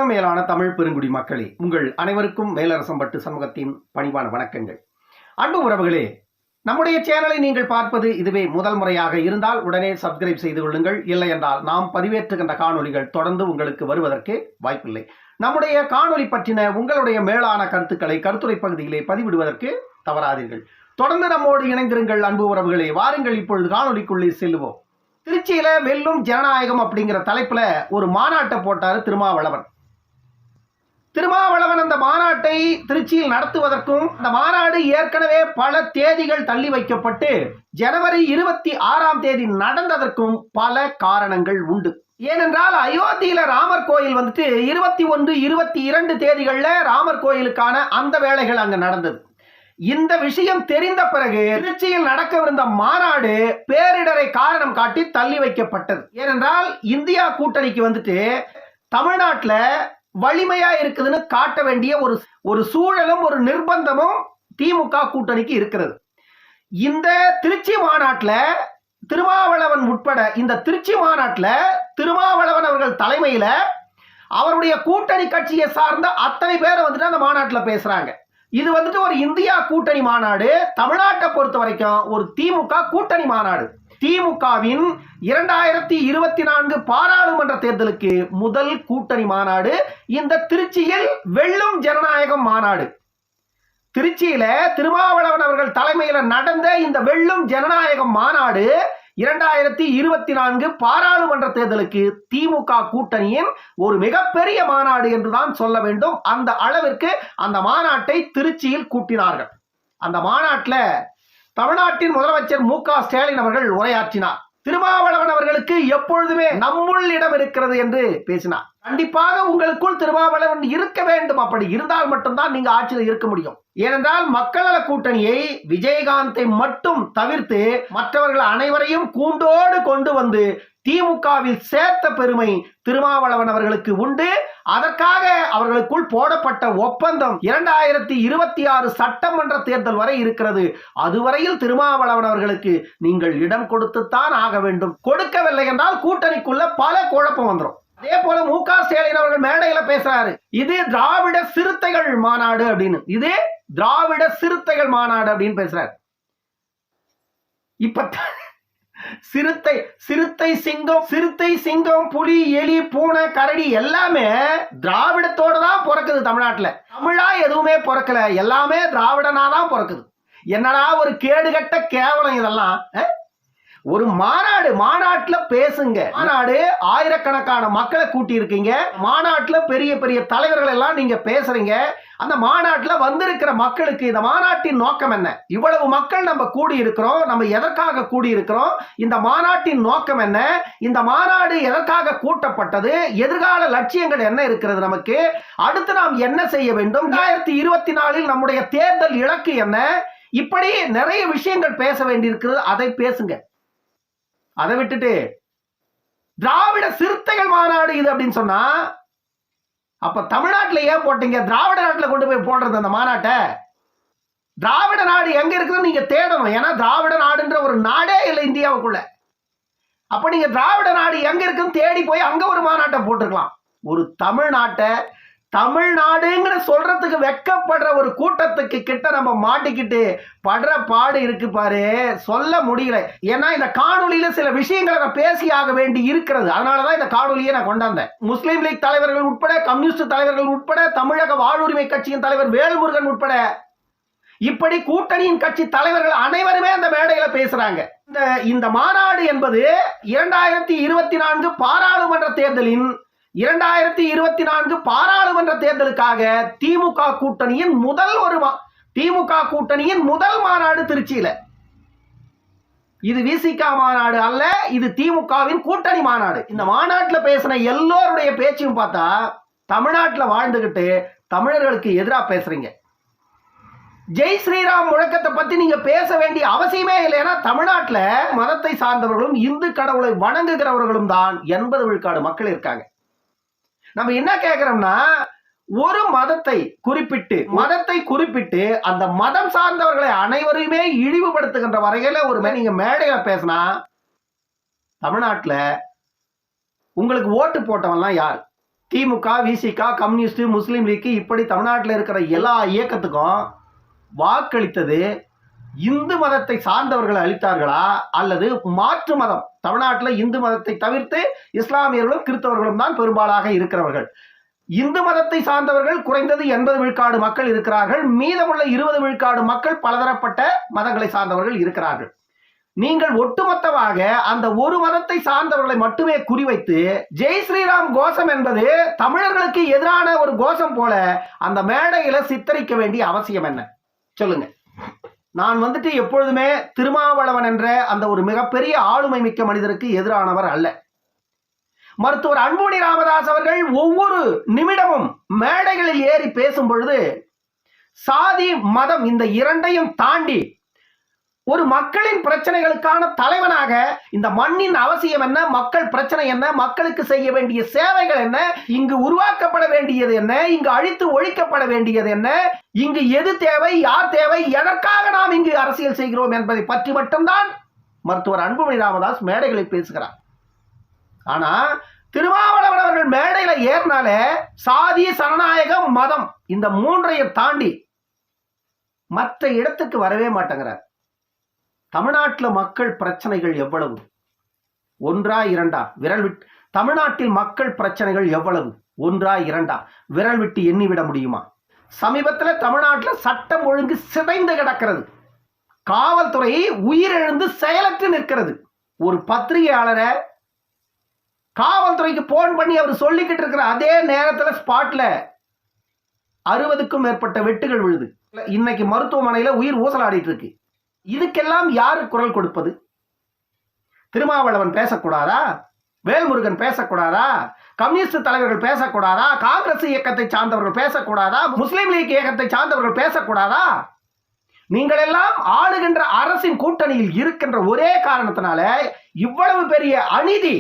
அனைவருக்கும் மேலான தமிழ் பெருங்குடி மக்களே, உங்கள் அனைவருக்கும் மேலரசம்பட்டு சமூகத்தின் பணிவான வணக்கங்கள். அன்பு உறவுகளே, நம்முடைய சேனலை நீங்கள் பார்ப்பது இதுவே முதல் முறையாக இருந்தால் உடனே சப்ஸ்கிரைப் செய்து கொள்ளுங்கள். இல்லை என்றால் நாம் பதிவேற்றுகின்ற காணொலிகள் தொடர்ந்து உங்களுக்கு வருவதற்கு வாய்ப்பில்லை. நம்முடைய காணொலி பற்றின உங்களுடைய மேலான கருத்துக்களை கருத்துரை பகுதியிலே பதிவிடுவதற்கு தவறாதீர்கள். தொடர்ந்து நம்மோடு இணைந்திருங்கள். அன்பு உறவுகளே, வாருங்கள் இப்பொழுது காணொலிக்குள்ளே செல்லுவோம். திருச்சியில வெல்லும் ஜனநாயகம் அப்படிங்கிற தலைப்புல ஒரு மாநாட்டை போட்டாரு திருமாவளவன். அந்த மாநாட்டை திருச்சியில் நடத்துவதற்கும் அந்த மாநாடு ஏற்கனவே பல தேதிகள் தள்ளி வைக்கப்பட்டு ஜனவரி 26ஆம் தேதி நடந்ததற்கும் பல காரணங்கள் உண்டு. ஏனென்றால் அயோத்தியில ராமர் கோயில் 21, 22 தேதிகள்ல ராமர் கோயிலுக்கான அந்த வேலைகள் அங்க நடந்தது. இந்த விஷயம் தெரிந்த பிறகு திருச்சியில் நடக்கவிருந்த மாநாடு பேரிடரை காரணம் காட்டி தள்ளி வைக்கப்பட்டது. ஏனென்றால் இந்தியா கூட்டணிக்கு தமிழ்நாட்டில் வலிமையா இருக்குதுன்னு காட்ட வேண்டிய ஒரு சூழலும் ஒரு நிர்பந்தமும் திமுக கூட்டணிக்கு இருக்கிறது. இந்த திருச்சி மாநாட்டில் திருமாவளவன் உட்பட இந்த திருச்சி மாநாட்டில் திருமாவளவன் அவர்கள் தலைமையில அவருடைய கூட்டணி கட்சியை சார்ந்த அத்தனை பேரை அந்த மாநாட்டில் பேசுறாங்க. இது ஒரு இந்தியா கூட்டணி மாநாடு. தமிழ்நாட்டை பொறுத்த வரைக்கும் ஒரு திமுக கூட்டணி மாநாடு. திமுகவின் 2024 பாராளுமன்ற தேர்தலுக்கு முதல் கூட்டணி மாநாடு இந்த திருச்சியில் வெல்லும் ஜனநாயகம் மாநாடு. திருச்சியில திருமாவளவன் அவர்கள் தலைமையில் நடந்த இந்த வெல்லும் ஜனநாயகம் மாநாடு 2024 பாராளுமன்ற தேர்தலுக்கு திமுக கூட்டணியின் ஒரு மிகப்பெரிய மாநாடு என்றுதான் சொல்ல வேண்டும். அந்த அளவிற்கு அந்த மாநாட்டை திருச்சியில் கூட்டினார்கள். அந்த மாநாட்டில் தமிழ்நாட்டின் முதலமைச்சர் மு.க. ஸ்டாலின் அவர்கள் உரையாற்றினார். திருமாவளவன் அவர்களுக்கு எப்பொழுதுமே நம்முள் இடம் இருக்கிறது என்று பேசினார். கண்டிப்பாக உங்களுக்குள் திருமாவளவன் இருக்க வேண்டும். அப்படி இருந்தால் மட்டும்தான் நீங்க ஆட்சியில் இருக்க முடியும். ஏனென்றால் மக்கள் நல கூட்டணியை விஜயகாந்தை மட்டும் தவிர்த்து மற்றவர்கள் அனைவரையும் கூண்டோடு கொண்டு வந்து திமுகவில் சேர்த்த பெருமை திருமாவளவன் அவர்களுக்கு உண்டு. அதற்காக அவர்களுக்குள் போடப்பட்ட ஒப்பந்தம் 2026 சட்டமன்ற தேர்தல் வரை இருக்கிறது. அதுவரையில் திருமாவளவன் அவர்களுக்கு நீங்கள் இடம் கொடுத்துத்தான் ஆக வேண்டும். கொடுக்கவில்லை என்றால் கூட்டணிக்குள்ள பல குழப்பம் வந்துடும். அதே போல மு.க. ஸ்டாலின் அவர்கள் மேடையில பேசுறாரு, இது திராவிட சிறுத்தைகள் மாநாடு அப்படின்னு. இது திராவிட சிறுத்தைகள் மாநாடு அப்படின்னு பேசுறாரு. இப்ப சிறுத்தை சிங்கம் புலி எலி பூனை கரடி எல்லாமே திராவிடத்தோட தான் பிறக்குது. தமிழ்நாட்டுல தமிழா எதுவுமே பிறக்கல, எல்லாமே திராவிடனாதான் பிறக்குது. என்னடா ஒரு கேடுகட்ட கேவலம் இதெல்லாம். ஒரு மாநாட்டுல பேசுங்க. மாநாடு ஆயிரக்கணக்கான மக்களை கூட்டி இருக்கீங்க. மாநாட்டுல பெரிய பெரிய தலைவர்கள் எல்லாம் நீங்க பேசுறீங்க. அந்த மாநாட்டுல வந்திருக்கிற மக்களுக்கு இந்த மாநாட்டின் நோக்கம் என்ன? இவ்வளவு மக்கள் நம்ம கூடி இருக்கிறோம், நம்ம எதற்காக கூடி இருக்கிறோம்? இந்த மாநாட்டின் நோக்கம் என்ன? இந்த மாநாடு எதற்காக கூட்டப்பட்டது? எதிர்கால லட்சியங்கள் என்ன இருக்கிறது? நமக்கு அடுத்து நாம் என்ன செய்ய வேண்டும்? 2024 நம்முடைய தேர்தல் இலக்கு என்ன? இப்படி நிறைய விஷயங்கள் பேச வேண்டியிருக்கிறது. அதை பேசுங்க. அதை விட்டுட்டு திராவிட சிறுத்தைகள் மாநாடு இது அப்படின்னு சொன்னா அப்ப தமிழ்நாட்டில் ஏன் போட்டீங்க? திராவிட நாட்டில் கொண்டு போய் போடுறது அந்த மாநாட்டை. திராவிட நாடு எங்க இருக்குன்னு நீங்க தேடணும். ஏன்னா திராவிட நாடுன்ற ஒரு நாடே இல்லை இந்தியாவுக்குள்ள. அப்ப நீங்க திராவிட நாடு எங்க இருக்குன்னு தேடி போய் அங்க ஒரு மாநாட்டை போட்டுக்கலாம். ஒரு தமிழ்நாடுங்கிற சொல்றதுக்கு வெக்கப்படுற ஒரு கூட்டத்துக்கு கிட்ட நம்ம மாட்டிக்கிட்டு படுற பாடு இருக்கு பாரு, சொல்ல முடியல. ஏன்னா இந்த காணொலியில சில விஷயங்களை நான் பேசி ஆக வேண்டி இருக்கிறது. அதனாலதான் இந்த காணொலியை நான் கொண்டாந்தேன். முஸ்லீம் லீக் தலைவர்கள் உட்பட, கம்யூனிஸ்ட் தலைவர்கள் உட்பட, தமிழக வாழ்வுரிமை கட்சியின் தலைவர் வேல்முருகன் உட்பட இப்படி கூட்டணியின் கட்சி தலைவர்கள் அனைவருமே அந்த மேடையில பேசுறாங்க. இந்த மாநாடு என்பது 2024 பாராளுமன்ற தேர்தலின் 2024 பாராளுமன்ற தேர்தலுக்காக திமுக கூட்டணியின் முதல் மாநாடு திருச்சியில. இது விசிக மாநாடு அல்ல, இது திமுகவின் கூட்டணி மாநாடு. இந்த மாநாட்டில் பேசின எல்லோருடைய பேச்சையும் பார்த்தா தமிழ்நாட்டில் வாழ்ந்துகிட்டு தமிழர்களுக்கு எதிராக பேசுறீங்க. ஜெய் ஸ்ரீராம் முழக்கத்தை பத்தி நீங்க பேச வேண்டிய அவசியமே இல்லை. ஏன்னா தமிழ்நாட்டில் மதத்தை சார்ந்தவர்களும் இந்து கடவுளை வணங்குகிறவர்களும் தான் 80 விழுக்காடு மக்கள் இருக்காங்க. நம்ம என்ன கேட்கிறோம்னா, ஒரு மதத்தை குறிப்பிட்டு அந்த மதம் சார்ந்தவர்களை அனைவரையுமே இழிவுபடுத்துகின்ற வரையில நீங்க மேடையில பேசினா தமிழ்நாட்டில் உங்களுக்கு ஓட்டு போட்டவன்லாம் யார்? திமுக, விசிக, கம்யூனிஸ்ட், முஸ்லீம் லீக் இப்படி தமிழ்நாட்டில் இருக்கிற எல்லா இயக்கத்துக்கும் வாக்களித்தது இந்து மதத்தை சார்ந்தவர்கள் அளித்தார்களா அல்லது மாற்று மதம்? தமிழ்நாட்டில் இந்து மதத்தை தவிர்த்து இஸ்லாமியர்களும் கிறிஸ்தவர்களும் தான் பெரும்பாலாக இருக்கிறவர்கள். இந்து மதத்தை சார்ந்தவர்கள் குறைந்தது 80 விழுக்காடு மக்கள் இருக்கிறார்கள். மீதமுள்ள 20 விழுக்காடு மக்கள் பலதரப்பட்ட மதங்களை சார்ந்தவர்கள் இருக்கிறார்கள். நீங்கள் ஒட்டுமொத்தமாக அந்த ஒரு மதத்தை சார்ந்தவர்களை மட்டுமே குறிவைத்து ஜெய் ஸ்ரீராம் கோஷம் என்பது தமிழர்களுக்கு எதிரான ஒரு கோஷம் போல அந்த மேடையில சித்தரிக்க வேண்டிய அவசியம் என்ன? சொல்லுங்க. நான் எப்பொழுதுமே திருமாவளவன் என்ற அந்த ஒரு மிகப்பெரிய ஆளுமை மிக்க மனிதருக்கு எதிரானவர் அல்ல. மருத்துவர் அன்புமணி ராமதாஸ் அவர்கள் ஒவ்வொரு நிமிடமும் மேடைகளில் ஏறி பேசும் பொழுது சாதி மதம் இந்த இரண்டையும் தாண்டி ஒரு மக்களின் பிரச்சனைகளுக்கான தலைவனாக இந்த மண்ணின் அவசியம் என்ன, மக்கள் பிரச்சனை என்ன, மக்களுக்கு செய்ய வேண்டிய சேவைகள் என்ன, இங்கு உருவாக்கப்பட வேண்டியது என்ன, இங்கு அழித்து ஒழிக்கப்பட வேண்டியது என்ன, இங்கு எது தேவை, யார் தேவை, எதற்காக நாம் இங்கு அரசியல் செய்கிறோம் என்பதை பற்றி மட்டும்தான் மருத்துவர் அன்புமணி ராமதாஸ் மேடைகளில் பேசுகிறார். ஆனா திருமாவளவன் அவர்கள் மேடையில ஏறினாலே சாதி, சனநாயகம், மதம் இந்த மூன்றையும் தாண்டி மற்ற இடத்துக்கு வரவே மாட்டேங்கிறார். தமிழ்நாட்டில் மக்கள் பிரச்சனைகள் எவ்வளவு? ஒன்றா இரண்டா? விரல் விட்டு தமிழ்நாட்டில் மக்கள் பிரச்சனைகள் எவ்வளவு? ஒன்றா இரண்டா? விரல் விட்டு எண்ணிவிட முடியுமா? சமீபத்தில் தமிழ்நாட்டில் சட்டம் ஒழுங்கு சிதைந்து கிடக்கிறது. காவல்துறை உயிரிழந்து செயலற்று நிற்கிறது. ஒரு பத்திரிகையாளரை காவல்துறைக்கு போன் பண்ணி அவர் சொல்லிக்கிட்டு இருக்கிற அதே நேரத்தில் ஸ்பாட்ல 60க்கும் மேற்பட்ட வெட்டுகள் விழுது. இன்னைக்கு மருத்துவமனையில் உயிர் ஊசலாடிட்டு இருக்கு. இதுக்கெல்லாம் யாரு குரல் கொடுப்பது? திருமாவளவன் பேசக்கூடாதா? வேல்முருகன் பேசக்கூடாதா? கம்யூனிஸ்ட் தலைவர்கள் பேசக்கூடாதா? காங்கிரஸ் இயக்கத்தை சார்ந்தவர்கள் பேசக்கூடாதா? முஸ்லீம் லீக் இயக்கத்தை சார்ந்தவர்கள் பேசக்கூடாதா? நீங்கள் எல்லாம் ஆளுகின்ற அரசின் கூட்டணியில் இருக்கின்ற ஒரே காரணத்தினால இவ்வளவு பெரிய அநீதி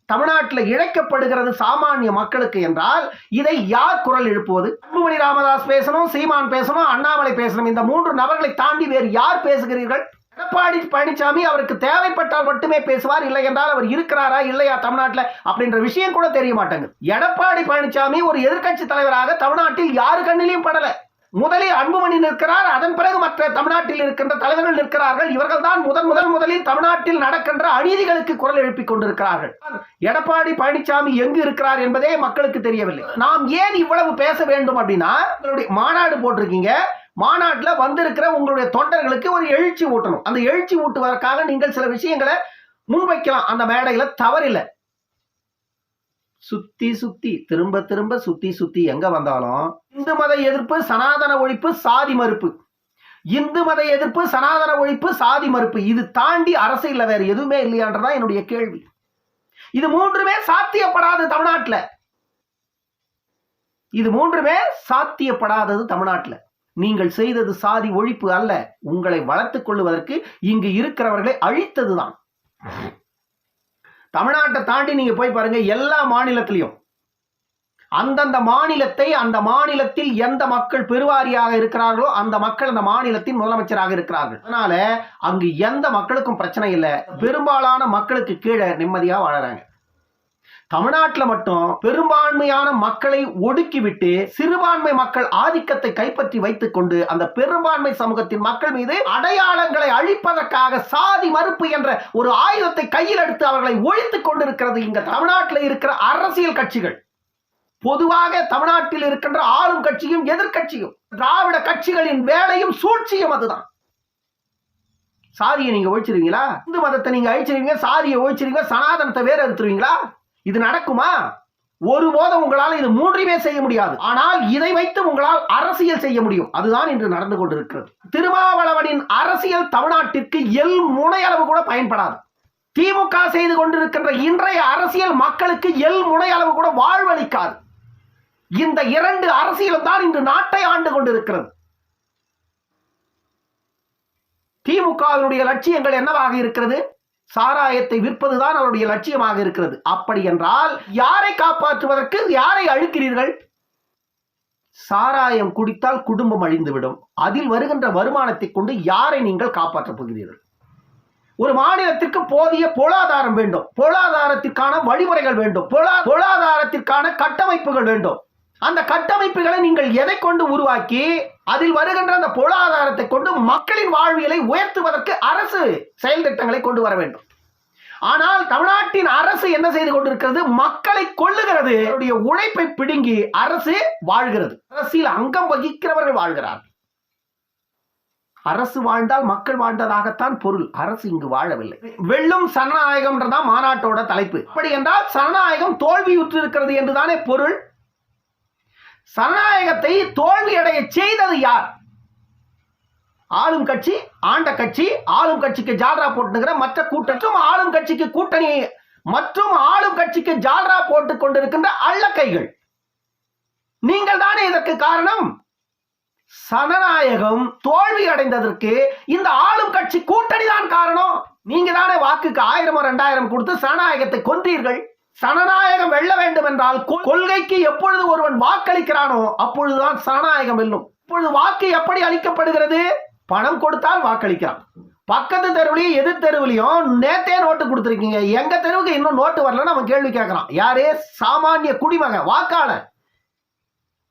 தமிழ்நாட்டில் இழைக்கப்படுகிறது சாமானிய மக்களுக்கு என்றால் இதை யார் குரல் எழுப்புவது? அன்புமணி ராமதாஸ் பேசணும், சீமான் பேசணும், அண்ணாமலை பேசணும். இந்த 3 நபர்களை தாண்டி வேறு யார் பேசுகிறீர்கள்? எடப்பாடி பழனிசாமி அவருக்கு தேவைப்பட்டால் மட்டுமே பேசுவார், இல்லை என்றால் அவர் இருக்கிறாரா இல்லையா தமிழ்நாட்டில் அப்படின்ற விஷயம் கூட தெரிய மாட்டேங்குது. எடப்பாடி பழனிசாமி ஒரு எதிர்க்கட்சி தலைவராக தமிழ்நாட்டில் யாரு கண்ணிலையும் படல. முதலில் அன்புமணி நிற்கிறார், அதன் பிறகு மற்ற தமிழ்நாட்டில் இருக்கின்ற தலைவர்கள் நிற்கிறார்கள். இவர்கள் தான் முதலில் தமிழ்நாட்டில் நடக்கின்ற அநீதிகளுக்கு குரல் எழுப்பிக் கொண்டிருக்கிறார்கள். எடப்பாடி பழனிசாமி எங்கு இருக்கிறார் என்பதே மக்களுக்கு தெரியவில்லை. நாம் ஏன் இவ்வளவு பேச வேண்டும் அப்படின்னா, உங்களுடைய மாநாடு போட்டிருக்கீங்க, மாநாட்டில் வந்திருக்கிற உங்களுடைய தொண்டர்களுக்கு ஒரு எழுச்சி ஊட்டணும். அந்த எழுச்சி ஊட்டுவதற்காக நீங்கள் சில விஷயங்களை முன்வைக்கலாம். அந்த மேடையில தவறில்லை. சுத்தி சுத்தி திரும்ப திரும்ப சுத்தி எங்க வந்தாலும் இந்து மத எதிர்ப்பு, சனாதன ஒழிப்பு, சாதி மறுப்பு, இந்து மத எதிர்ப்பு, சனாதன ஒழிப்பு, சாதி மறுப்பு, இது தாண்டி அரசியல்ல வேற எதுவுமே இல்லையான்றதான் என்னுடைய கேள்வி. இது மூன்றுமே சாத்தியப்படாது தமிழ்நாட்டில். இது மூன்றுமே சாத்தியப்படாதது தமிழ்நாட்டில். நீங்கள் செய்தது சாதி ஒழிப்பு அல்ல, உங்களை வளர்த்துக் கொள்வதற்கு இங்கு இருக்கிறவர்களை அழித்ததுதான். தமிழ்நாட்டை தாண்டி நீங்க போய் பாருங்க, எல்லா மாநிலத்திலையும் அந்தந்த மாநிலத்தை, அந்த மாநிலத்தில் எந்த மக்கள் பெருவாரியாக இருக்கிறார்களோ அந்த மக்கள் அந்த மாநிலத்தின் முதலமைச்சராக இருக்கிறார்கள். அதனால அங்கு எந்த மக்களுக்கும் பிரச்சனை இல்லை, பெரும்பாலான மக்களுக்கு கீழே நிம்மதியா வாழறாங்க. தமிழ்நாட்டில் மட்டும் பெரும்பான்மையான மக்களை ஒடுக்கிவிட்டு சிறுபான்மை மக்கள் ஆதிக்கத்தை கைப்பற்றி வைத்துக் கொண்டு அந்த பெரும்பான்மை சமூகத்தின் மக்கள் மீது அடையாளங்களை அழிப்பதற்காக சாதி மறுப்பு என்ற ஒரு ஆயுதத்தை கையில் எடுத்து அவர்களை ஒழித்துக் கொண்டிருக்கிறது இங்க தமிழ்நாட்டில் இருக்கிற அரசியல் கட்சிகள். பொதுவாக தமிழ்நாட்டில் இருக்கின்ற ஆளும் கட்சியும் எதிர்கட்சியும் திராவிட கட்சிகளின் வேலையும் சூழ்ச்சியும் அதுதான். சாதியை நீங்க ஒழிச்சிருவீங்களா? இந்து மதத்தை நீங்க அழிச்சிருவீங்க, சாதியை ஒழிச்சிருவீங்க, சனாதனத்தை வேற எடுத்துருவீங்களா? இது நடக்குமா? ஒருபோதும் உங்களால் இது மூன்றையுமே செய்ய முடியாது. ஆனால் இதை வைத்து உங்களால் அரசியல் செய்ய முடியும். அதுதான் இன்று நடந்து கொண்டிருக்கிறது. திருமாவளவனின் அரசியல் தமிழ்நாட்டிற்கு எல் முனையளவு கூட பயன்படாது. திமுக செய்து கொண்டிருக்கின்ற இன்றைய அரசியல் மக்களுக்கு எல் முனையளவு கூட வாழ்வளிக்காது. இந்த 2 அரசியலும் தான் இன்று நாட்டை ஆண்டு கொண்டிருக்கிறது. திமுகவினுடைய லட்சியங்கள் என்னவாக இருக்கிறது? சாராயத்தை விற்பதுதான் அவருடைய லட்சியமாக இருக்கிறது. அப்படி என்றால் யாரை காப்பாற்றுவதற்கு யாரை அழிக்கிறீர்கள்? சாராயம் குடித்தால் குடும்பம் அழிந்துவிடும். அதில் வருகின்ற வருமானத்தை கொண்டு யாரை நீங்கள் காப்பாற்றப் போகிறீர்கள்? ஒரு மாநிலத்திற்கு போதிய பொருளாதாரம் வேண்டும், பொருளாதாரத்திற்கான வழிமுறைகள் வேண்டும், பொருளாதாரத்திற்கான கட்டமைப்புகள் வேண்டும். அந்த கட்டமைப்புகளை நீங்கள் எதை கொண்டு உருவாக்கி அதில் வருகின்ற அந்த பொருளாதாரத்தை கொண்டு மக்களின் வாழ்வியலை உயர்த்துவதற்கு அரசு செயல் திட்டங்களை கொண்டு வர வேண்டும். ஆனால் தமிழ்நாட்டின் அரசு என்ன செய்து கொண்டிருக்கிறது? மக்களை கொள்ளுகிறது. உழைப்பை பிடுங்கி அரசு வாழ்கிறது. அரசியல் அங்கம் வகிக்கிறவர்கள் வாழ்கிறார்கள். அரசு வாழ்ந்தால் மக்கள் வாழ்ந்ததாகத்தான் பொருள். அரசு இங்கு வாழவில்லை. வெல்லும் சனநாயகம் தான் மாநாட்டோட தலைப்பு. அப்படி என்றால் சனநாயகம் தோல்வியுற்று இருக்கிறது என்றுதானே பொருள். சனநாயகத்தை தோல்வியடைய செய்தது யார்? ஆளும் கட்சி, ஆண்ட கட்சி, ஆளும் கட்சிக்கு ஜால்ரா போட்டுங்கிற மற்ற கூட்டம், ஆளும் கட்சிக்கு கூட்டணி மற்றும் ஆளும் கட்சிக்கு ஜால்ரா போட்டுக் கொண்டிருக்கின்ற அள்ளக்கைகள். நீங்கள் தானே இதற்கு காரணம். சனநாயகம் தோல்வி அடைந்ததற்கு இந்த ஆளும் கட்சி கூட்டணி தான் காரணம். நீங்க தானே வாக்குக்கு 1000 2000 கொடுத்து சனநாயகத்தை கொன்றீர்கள். சனநாயகம் வெல்ல வேண்டும் என்றால் கொள்கைக்கு எப்பொழுது ஒருவன் வாக்களிக்கிறானோ அப்பொழுதுதான் சனநாயகம் வெல்லும். இப்பொழுது வாக்கு எப்படி அளிக்கப்படுகிறது? பணம் கொடுத்தால் வாக்களிக்கிறான். பக்கத்து தெருவிலையும் எதிர் தெருவிலையும் நேத்தே நோட்டு கொடுத்துருக்கீங்க, எங்க தெருவுக்கு இன்னும் நோட்டு வரலன்னு அவன் கேள்வி கேட்கிறான். யாரே? சாமானிய குடிமகன், வாக்காளர்.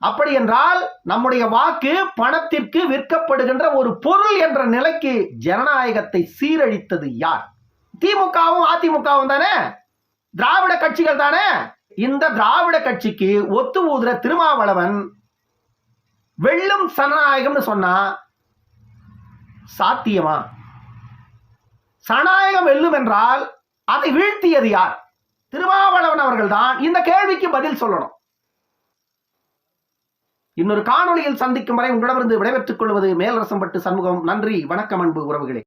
அப்படி என்றால் நம்முடைய வாக்கு பணத்திற்கு விற்கப்படுகின்ற ஒரு பொருள் என்ற நிலைக்கு ஜனநாயகத்தை சீரழித்தது யார்? திமுகவும் அதிமுகவும் தானே, திராவிட கட்சிகள் தானே. இந்த திராவிட கட்சிக்கு ஒத்து ஊதுற திருமாவளவன் வெல்லும் சனநாயகம்னு சொன்னா சாத்தியமா? சனநாயகம் வெல்லும் என்றால் அதை வீழ்த்தியது யார்? திருமாவளவன் அவர்கள் தான். இந்த கேள்விக்கு பதில் சொல்லணும். இன்னொரு காணொளியில் சந்திக்கும் வரை உங்களிடமிருந்து விடைபெற்றுக் கொள்வது மேலரசம்பட்டு சண்முகம். நன்றி, வணக்கம் அன்பு உறவுகளே.